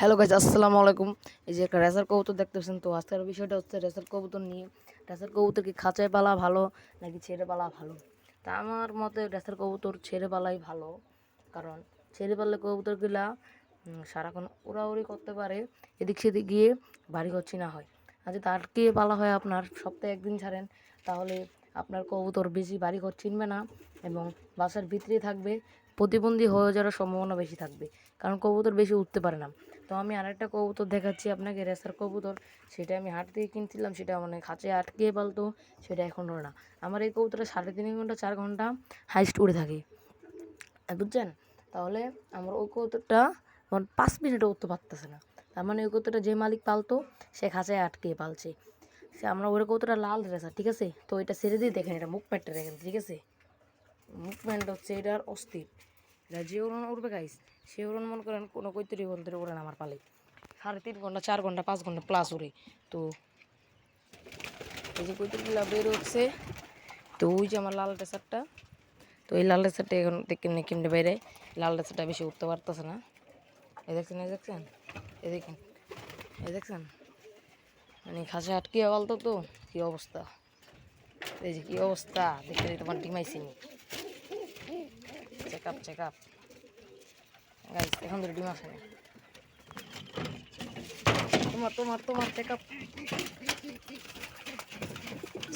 Hello guys, আসসালামু আলাইকুম। এই যে একটা রেসার কবুতর দেখতেছেন, তো আজকের বিষয়টা হচ্ছে রেসার কবুতর নিয়ে। রেসার কবুতর কি খাঁচায় পালা ভালো নাকি ছেড়ে পালা ভালো? তা আমার মতে রেসার কবুতর ছেড়ে পালাই ভালো। কারণ ছেড়ে পারলে কবুতরগুলা সারাক্ষণ উড়াউড়ি করতে পারে, এদিক সেদিক গিয়ে বাড়িঘর চিনা হয়। আর যদি আটকে পালা হয় আপনার, সপ্তাহে একদিন ছাড়েন, তাহলে আপনার কবুতর বেশি বাড়িঘর চিনবে না এবং বাসার ভিতরেই থাকবে, প্রতিবন্ধী হয়ে যাওয়ার সম্ভাবনা বেশি থাকবে, কারণ কবুতর বেশি উঠতে পারে না। তো আমি আরেকটা কবুতর দেখাচ্ছি আপনাকে, রেসার কবুতর। সেটা আমি হাট থেকে কিনছিলাম, সেটা মানে খাঁচায় আটকে পালতো, সেটা এখন ওড়ে না। আমার এই কবুতরটা 3.5 ঘন্টা 4 ঘন্টা হাইস্ট উড়ে থাকে, বুঝছেন? তাহলে আমার ওই কবুতরটা 5 মিনিটও উঠতে পারতেছে না। তার মানে ওই কবুতরটা যে মালিক পালতো, সে খাঁচায় আটকে পালছে। সে আমরা ওই কবুতরটা লাল রেসার, ঠিক আছে? তো এটা ছেড়ে দিয়ে দেখেন, এটা মুভমেন্টটা দেখেন, ঠিক আছে? মুভমেন্ট হচ্ছে এটার অস্থির। এটা যে উড়ন উড়বে গাইস, সে উড়ন মনে করেন কোনো 35 ঘন্টা উড়ে না আমার পালে। 3.5 ঘন্টা 4 ঘন্টা 5 ঘন্টা প্লাস উড়ে। তো এই যে কৈতুরগুলা বের হচ্ছে, তো ওই যে আমার লাল রেসারটা, তো এই লাল রেসারটা এখন কেমনি কেমনি বাইরে, লাল রেসারটা বেশি উঠতে পারতেছে না। এই দেখছেন, এই দেখছেন, এই দেখেন, এই দেখছেন, মানে খাসে আটকে বলতো, তো কী অবস্থা, এই যে কী অবস্থা দেখতে, তোমার ডিমাইছিনি। Check up check up guys, এখন ধরে ডিম আসেনি। তোমার তোমার তোমার চেক আপ,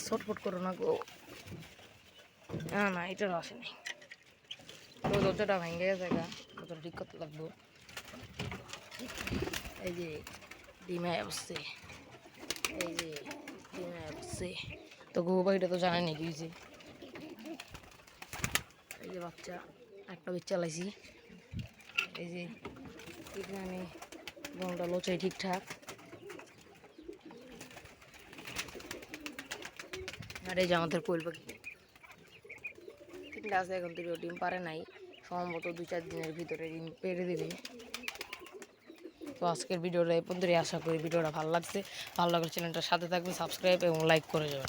ছটফট করো না গো। না না, এটারও আসেনি। তো দরজাটা ভেঙে গেছে, দরজাটা ঠিক করতে লাগবো। এই যে ডিমে বসছে, এই যে ডিমে বসছে। তো গো বাড়িটা তো জানেনি কি হয়েছে। এই যে বাচ্চা একটা বেচ চালাইছি, এই যে এখানে গমটা লোচাই ঠিকঠাক। আর এই যে আমাদের কোয়েল পাখি তিনটা আছে, এখন থেকে ডিম পারে নাই, সম্ভবত 2-4 দিনের ভিতরে ডিম পেড়ে দেবে। তো আজকের ভিডিওটা এই পর্যন্তই, আশা করি ভিডিওটা ভালো লাগছে। ভালো লাগলে চ্যানেলটার সাথে থাকবেন, সাবস্ক্রাইব এবং লাইক করে যাবেন।